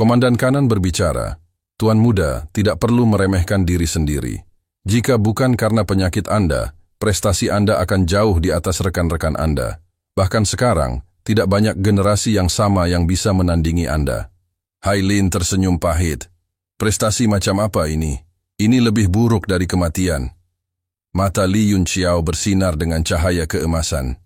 Komandan kanan berbicara, Tuan Muda tidak perlu meremehkan diri sendiri. Jika bukan karena penyakit Anda, prestasi Anda akan jauh di atas rekan-rekan Anda. Bahkan sekarang, tidak banyak generasi yang sama yang bisa menandingi Anda. Hailin tersenyum pahit. Prestasi macam apa ini? Ini lebih buruk dari kematian. Mata Li Yunxiao bersinar dengan cahaya keemasan.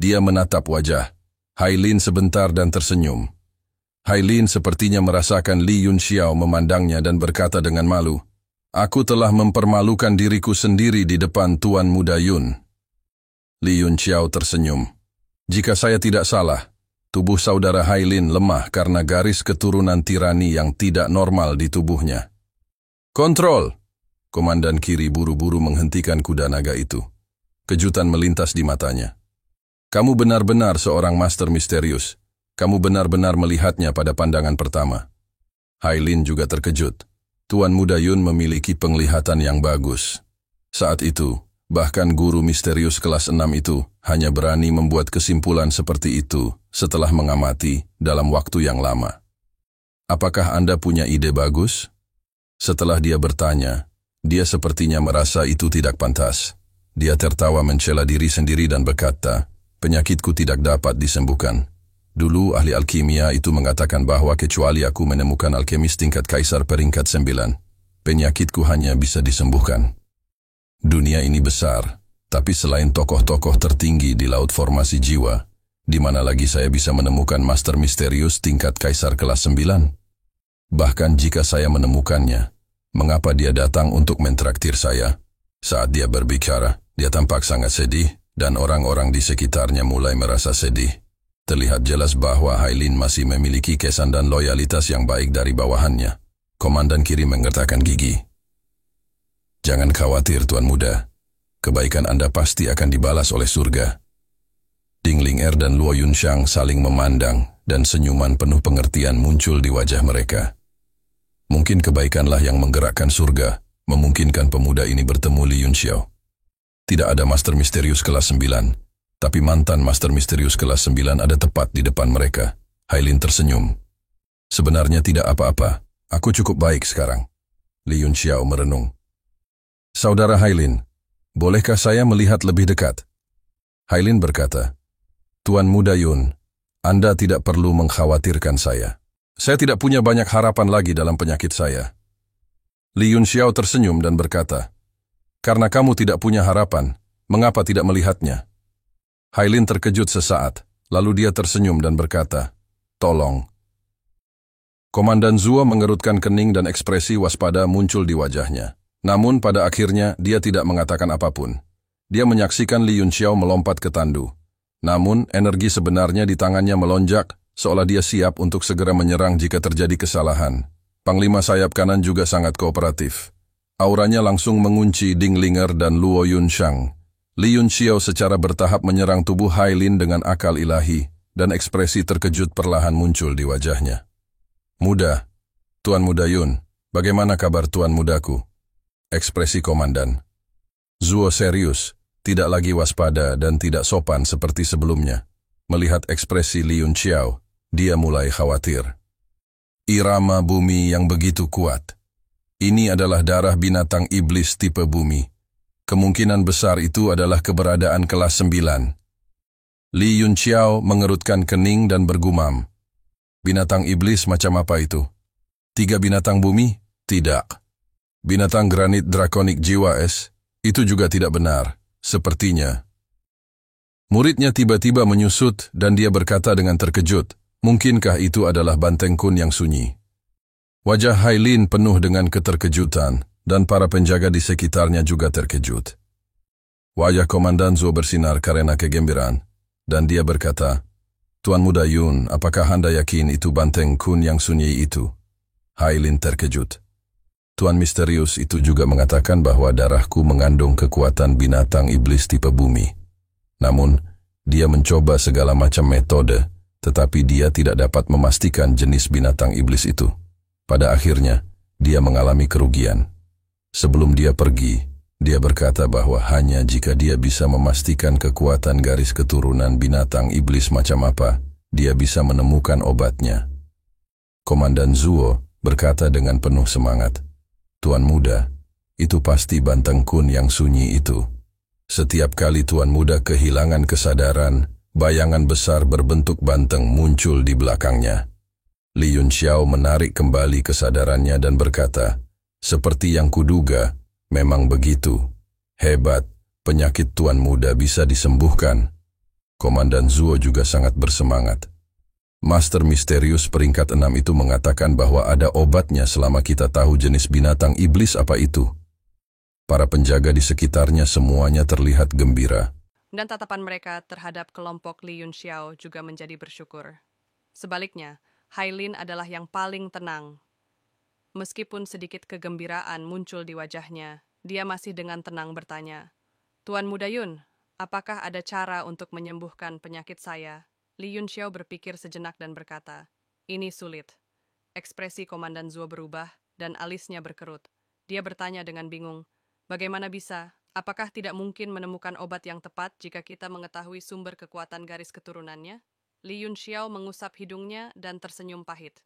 Dia menatap wajah Hailin sebentar dan tersenyum. Hailin sepertinya merasakan Li Yunxiao memandangnya dan berkata dengan malu, "Aku telah mempermalukan diriku sendiri di depan Tuan Muda Yun." Li Yunxiao tersenyum. "Jika saya tidak salah, tubuh saudara Hailin lemah karena garis keturunan tirani yang tidak normal di tubuhnya." "Kontrol!" Komandan kiri buru-buru menghentikan kuda naga itu. Kejutan melintas di matanya. "Kamu benar-benar seorang master misterius. Kamu benar-benar melihatnya pada pandangan pertama." Hailin juga terkejut. Tuan Muda Yun memiliki penglihatan yang bagus. Saat itu, bahkan guru misterius kelas 6 itu hanya berani membuat kesimpulan seperti itu setelah mengamati dalam waktu yang lama. "Apakah Anda punya ide bagus?" Setelah dia bertanya, dia sepertinya merasa itu tidak pantas. Dia tertawa mencela diri sendiri dan berkata, "Penyakitku tidak dapat disembuhkan. Dulu ahli alkimia itu mengatakan bahwa kecuali aku menemukan alkemis tingkat kaisar peringkat 9, penyakitku hanya bisa disembuhkan. Dunia ini besar, tapi selain tokoh-tokoh tertinggi di laut formasi jiwa, di mana lagi saya bisa menemukan master misterius tingkat kaisar kelas 9? Bahkan jika saya menemukannya, mengapa dia datang untuk mentraktir saya?" Saat dia berbicara, dia tampak sangat sedih, dan orang-orang di sekitarnya mulai merasa sedih. Terlihat jelas bahwa Hailin masih memiliki kesan dan loyalitas yang baik dari bawahannya. Komandan kiri menggertakkan gigi. "Jangan khawatir, Tuan Muda. Kebaikan Anda pasti akan dibalas oleh surga." Ding Ling Er dan Luo Yunxiang saling memandang, dan senyuman penuh pengertian muncul di wajah mereka. Mungkin kebaikanlah yang menggerakkan surga, memungkinkan pemuda ini bertemu Li Yunxiao. Tidak ada master misterius kelas 9, tapi mantan master misterius kelas 9 ada tepat di depan mereka. Hailin tersenyum. "Sebenarnya tidak apa-apa, aku cukup baik sekarang." Li Yunxiao merenung. "Saudara Hailin, bolehkah saya melihat lebih dekat?" Hailin berkata, "Tuan Muda Yun, Anda tidak perlu mengkhawatirkan saya. Saya tidak punya banyak harapan lagi dalam penyakit saya." Li Yunxiao tersenyum dan berkata, "Karena kamu tidak punya harapan, mengapa tidak melihatnya?" Hailin terkejut sesaat, lalu dia tersenyum dan berkata, "Tolong." Komandan Zuo mengerutkan kening dan ekspresi waspada muncul di wajahnya. Namun pada akhirnya dia tidak mengatakan apapun. Dia menyaksikan Li Yunxiao melompat ke tandu. Namun energi sebenarnya di tangannya melonjak, seolah dia siap untuk segera menyerang jika terjadi kesalahan. Panglima sayap kanan juga sangat kooperatif. Auranya langsung mengunci Ding Ling Er dan Luo Yunxiang. Li Yunxiao secara bertahap menyerang tubuh Hailin dengan akal ilahi, dan ekspresi terkejut perlahan muncul di wajahnya. "Muda, Tuan Muda Yun, bagaimana kabar Tuan Mudaku?" Ekspresi komandan. Zuo serius, tidak lagi waspada dan tidak sopan seperti sebelumnya. Melihat ekspresi Li Yunxiao, dia mulai khawatir. Irama bumi yang begitu kuat. Ini adalah darah binatang iblis tipe bumi. Kemungkinan besar itu adalah keberadaan kelas 9. Li Yunxiao mengerutkan kening dan bergumam. "Binatang iblis macam apa itu? 3 binatang bumi? Tidak. Binatang granit drakonik jiwa es? Itu juga tidak benar, sepertinya." Muridnya tiba-tiba menyusut dan dia berkata dengan terkejut, "Mungkinkah itu adalah Banteng Kun yang sunyi?" Wajah Hailin penuh dengan keterkejutan, dan para penjaga di sekitarnya juga terkejut. Wajah Komandan Zuo bersinar karena kegembiraan, dan dia berkata, "Tuan Muda Yun, apakah Anda yakin itu Banteng Kun yang sunyi itu?" Hailin terkejut. "Tuan misterius itu juga mengatakan bahwa darahku mengandung kekuatan binatang iblis tipe bumi. Namun, dia mencoba segala macam metode, tetapi dia tidak dapat memastikan jenis binatang iblis itu. Pada akhirnya, dia mengalami kerugian. Sebelum dia pergi, dia berkata bahwa hanya jika dia bisa memastikan kekuatan garis keturunan binatang iblis macam apa, dia bisa menemukan obatnya. Komandan Zuo berkata dengan penuh semangat, "Tuan Muda, itu pasti Banteng Kun yang sunyi itu." Setiap kali Tuan Muda kehilangan kesadaran, bayangan besar berbentuk banteng muncul di belakangnya. Li Yunxiao menarik kembali kesadarannya dan berkata, "Seperti yang kuduga, memang begitu. Hebat, penyakit Tuan Muda bisa disembuhkan." Komandan Zuo juga sangat bersemangat. Master misterius peringkat 6 itu mengatakan bahwa ada obatnya selama kita tahu jenis binatang iblis apa itu. Para penjaga di sekitarnya semuanya terlihat gembira. Dan tatapan mereka terhadap kelompok Li Yunxiao juga menjadi bersyukur. Sebaliknya, Hailin adalah yang paling tenang. Meskipun sedikit kegembiraan muncul di wajahnya, dia masih dengan tenang bertanya, "Tuan Muda Yun, apakah ada cara untuk menyembuhkan penyakit saya?" Li Yunxiao berpikir sejenak dan berkata, "Ini sulit." Ekspresi Komandan Zuo berubah dan alisnya berkerut. Dia bertanya dengan bingung, "Bagaimana bisa? Apakah tidak mungkin menemukan obat yang tepat jika kita mengetahui sumber kekuatan garis keturunannya?" Li Yunxiao mengusap hidungnya dan tersenyum pahit.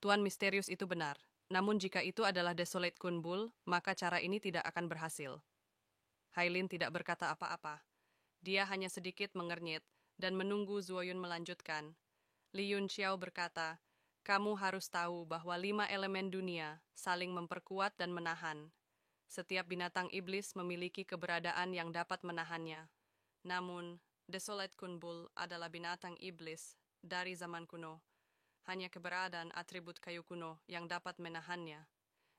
"Tuan misterius itu benar. Namun jika itu adalah Desolate Kunbul, maka cara ini tidak akan berhasil." Hailin tidak berkata apa-apa. Dia hanya sedikit mengernyit dan menunggu Zuo Yun melanjutkan. Li Yunxiao berkata, "Kamu harus tahu bahwa 5 elemen dunia saling memperkuat dan menahan. Setiap binatang iblis memiliki keberadaan yang dapat menahannya. Namun, Desolate Kunbul adalah binatang iblis dari zaman kuno. Hanya keberadaan atribut kayu kuno yang dapat menahannya.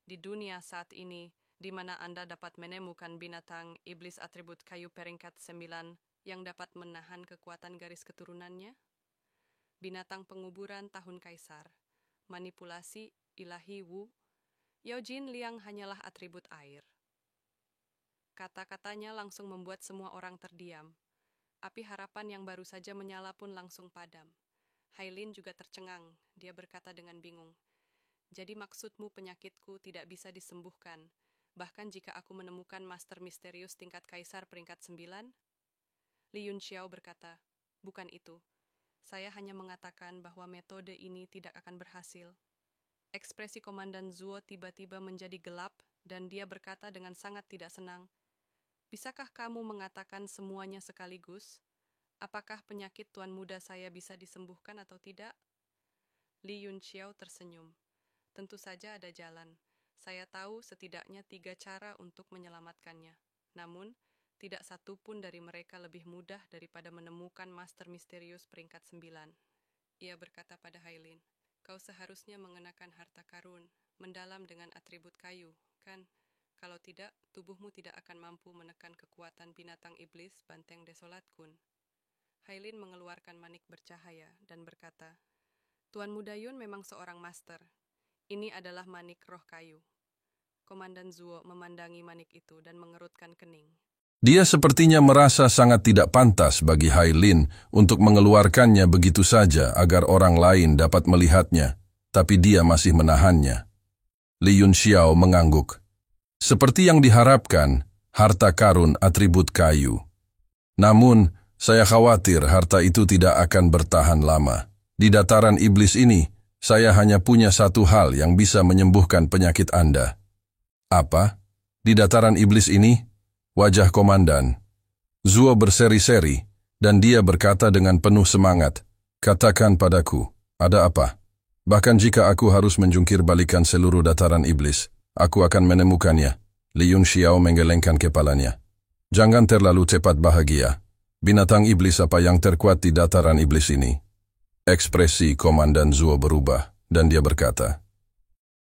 Di dunia saat ini, di mana Anda dapat menemukan binatang iblis atribut kayu peringkat 9 yang dapat menahan kekuatan garis keturunannya? Binatang penguburan tahun kaisar, manipulasi ilahi Wu, Yaojin Liang hanyalah atribut air." Kata-katanya langsung membuat semua orang terdiam. Api harapan yang baru saja menyala pun langsung padam. Hailin juga tercengang. Dia berkata dengan bingung, "Jadi maksudmu penyakitku tidak bisa disembuhkan, bahkan jika aku menemukan master misterius tingkat kaisar peringkat 9? Li Yunxiao berkata, "Bukan itu. Saya hanya mengatakan bahwa metode ini tidak akan berhasil." Ekspresi Komandan Zuo tiba-tiba menjadi gelap dan dia berkata dengan sangat tidak senang, "Bisakah kamu mengatakan semuanya sekaligus? Apakah penyakit Tuan Muda saya bisa disembuhkan atau tidak?" Li Yunxiao tersenyum. "Tentu saja ada jalan. Saya tahu setidaknya 3 cara untuk menyelamatkannya. Namun, tidak satu pun dari mereka lebih mudah daripada menemukan master misterius peringkat 9. Ia berkata pada Hailin, "Kau seharusnya mengenakan harta karun, mendalam dengan atribut kayu, kan? Kalau tidak, tubuhmu tidak akan mampu menekan kekuatan binatang iblis Banteng Desolat Kun." Hailin mengeluarkan manik bercahaya dan berkata, "Tuan Muda Yun memang seorang master. Ini adalah manik roh kayu." Komandan Zuo memandangi manik itu dan mengerutkan kening. Dia sepertinya merasa sangat tidak pantas bagi Hailin untuk mengeluarkannya begitu saja agar orang lain dapat melihatnya, tapi dia masih menahannya. Li Yunxiao mengangguk. "Seperti yang diharapkan, harta karun atribut kayu. Namun, saya khawatir harta itu tidak akan bertahan lama. Di dataran iblis ini, saya hanya punya satu hal yang bisa menyembuhkan penyakit Anda." "Apa? Di dataran iblis ini?" Wajah Komandan Zuo berseri-seri, dan dia berkata dengan penuh semangat, "Katakan padaku, ada apa? Bahkan jika aku harus menjungkir balikan seluruh dataran iblis, aku akan menemukannya." Li Yunxiao menggelengkan kepalanya. "Jangan terlalu cepat bahagia. Binatang iblis apa yang terkuat di dataran iblis ini?" Ekspresi Komandan Zuo berubah, dan dia berkata,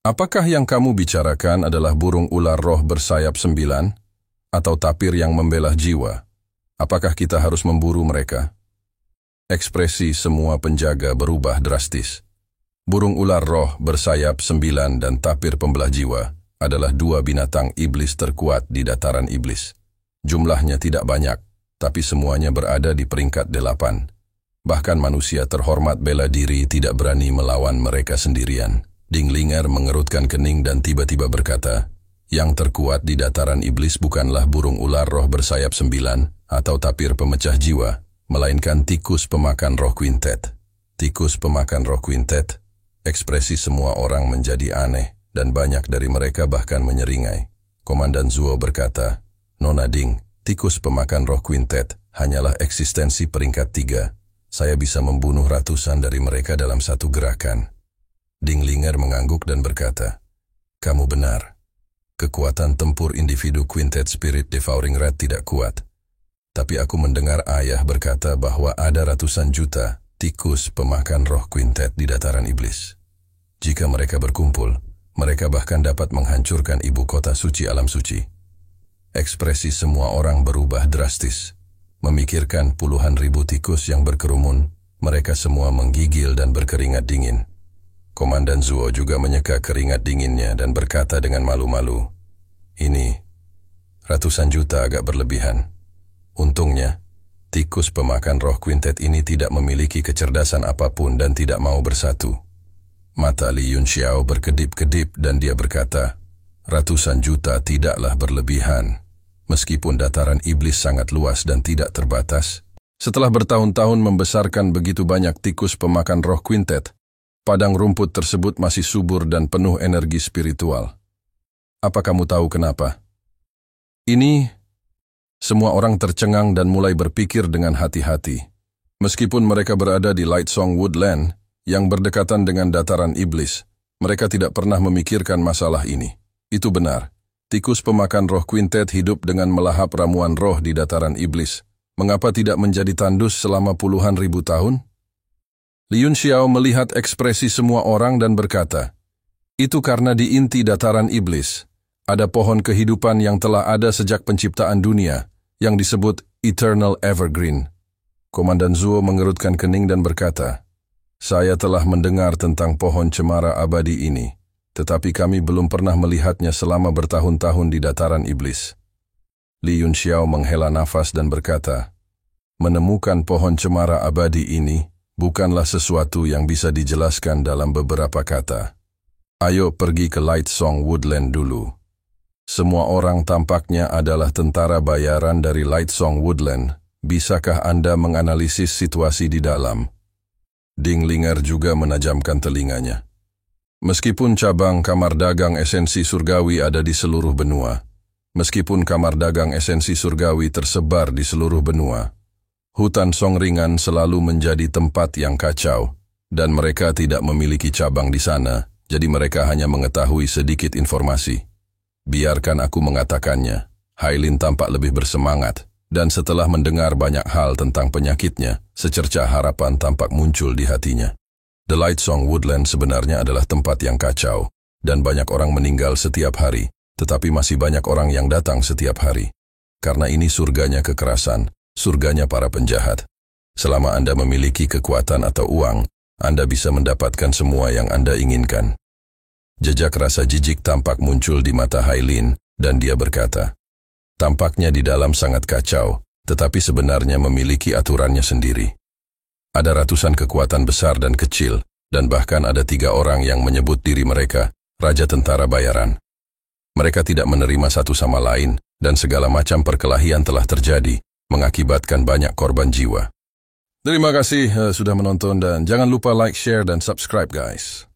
"Apakah yang kamu bicarakan adalah burung ular roh bersayap 9? Atau tapir yang membelah jiwa? Apakah kita harus memburu mereka?" Ekspresi semua penjaga berubah drastis. Burung ular roh bersayap 9 dan tapir pembelah jiwa adalah 2 binatang iblis terkuat di dataran iblis. Jumlahnya tidak banyak, tapi semuanya berada di peringkat 8. Bahkan manusia terhormat bela diri tidak berani melawan mereka sendirian. Dinglinger mengerutkan kening dan tiba-tiba berkata, "Yang terkuat di dataran iblis bukanlah burung ular roh bersayap 9 atau tapir pemecah jiwa, melainkan tikus pemakan roh quintet." "Tikus pemakan roh quintet?" Ekspresi semua orang menjadi aneh, dan banyak dari mereka bahkan menyeringai. Komandan Zuo berkata, "Nona Ding, tikus pemakan roh Quintet hanyalah eksistensi peringkat 3. Saya bisa membunuh ratusan dari mereka dalam satu gerakan." Ding Linger mengangguk dan berkata, "Kamu benar. Kekuatan tempur individu Quintet Spirit Devouring Rat tidak kuat. Tapi aku mendengar ayah berkata bahwa ada ratusan juta tikus pemakan roh Quintet di dataran iblis. Jika mereka berkumpul, mereka bahkan dapat menghancurkan ibu kota suci alam suci." Ekspresi semua orang berubah drastis. Memikirkan puluhan ribu tikus yang berkerumun, mereka semua menggigil dan berkeringat dingin. Komandan Zuo juga menyeka keringat dinginnya dan berkata dengan malu-malu, "Ini, ratusan juta agak berlebihan. Untungnya, tikus pemakan roh Quintet ini tidak memiliki kecerdasan apapun dan tidak mau bersatu." Mata Li Yunxiao berkedip-kedip dan dia berkata, "Ratusan juta tidaklah berlebihan. Meskipun dataran iblis sangat luas dan tidak terbatas, setelah bertahun-tahun membesarkan begitu banyak tikus pemakan roh Quintet, padang rumput tersebut masih subur dan penuh energi spiritual. Apa kamu tahu kenapa?" Ini, semua orang tercengang dan mulai berpikir dengan hati-hati. Meskipun mereka berada di Lightsong Woodland, yang berdekatan dengan dataran iblis, mereka tidak pernah memikirkan masalah ini. Itu benar. Tikus pemakan roh Quintet hidup dengan melahap ramuan roh di dataran iblis. Mengapa tidak menjadi tandus selama puluhan ribu tahun? Li Yunxiao melihat ekspresi semua orang dan berkata, "Itu karena di inti dataran iblis, ada pohon kehidupan yang telah ada sejak penciptaan dunia, yang disebut Eternal Evergreen." Komandan Zuo mengerutkan kening dan berkata, "Saya telah mendengar tentang pohon cemara abadi ini, tetapi kami belum pernah melihatnya selama bertahun-tahun di dataran iblis." Li Yunxiao menghela nafas dan berkata, "Menemukan pohon cemara abadi ini bukanlah sesuatu yang bisa dijelaskan dalam beberapa kata. Ayo pergi ke Lightsong Woodland dulu. Semua orang tampaknya adalah tentara bayaran dari Lightsong Woodland. Bisakah Anda menganalisis situasi di dalam?" Ding Linger juga menajamkan telinganya. Meskipun cabang kamar dagang esensi surgawi ada di seluruh benua, meskipun kamar dagang esensi surgawi tersebar di seluruh benua, hutan Songringan selalu menjadi tempat yang kacau, dan mereka tidak memiliki cabang di sana, jadi mereka hanya mengetahui sedikit informasi. Biarkan aku mengatakannya. Hailin tampak lebih bersemangat, dan setelah mendengar banyak hal tentang penyakitnya, secercah harapan tampak muncul di hatinya. The Lightsong Woodland sebenarnya adalah tempat yang kacau, dan banyak orang meninggal setiap hari, tetapi masih banyak orang yang datang setiap hari. Karena ini surganya kekerasan, surganya para penjahat. Selama Anda memiliki kekuatan atau uang, Anda bisa mendapatkan semua yang Anda inginkan. Jejak rasa jijik tampak muncul di mata Hailin, dan dia berkata, "Tampaknya di dalam sangat kacau, tetapi sebenarnya memiliki aturannya sendiri. Ada ratusan kekuatan besar dan kecil, dan bahkan ada 3 orang yang menyebut diri mereka Raja Tentara Bayaran. Mereka tidak menerima satu sama lain, dan segala macam perkelahian telah terjadi, mengakibatkan banyak korban jiwa." Terima kasih sudah menonton dan jangan lupa like, share, dan subscribe guys.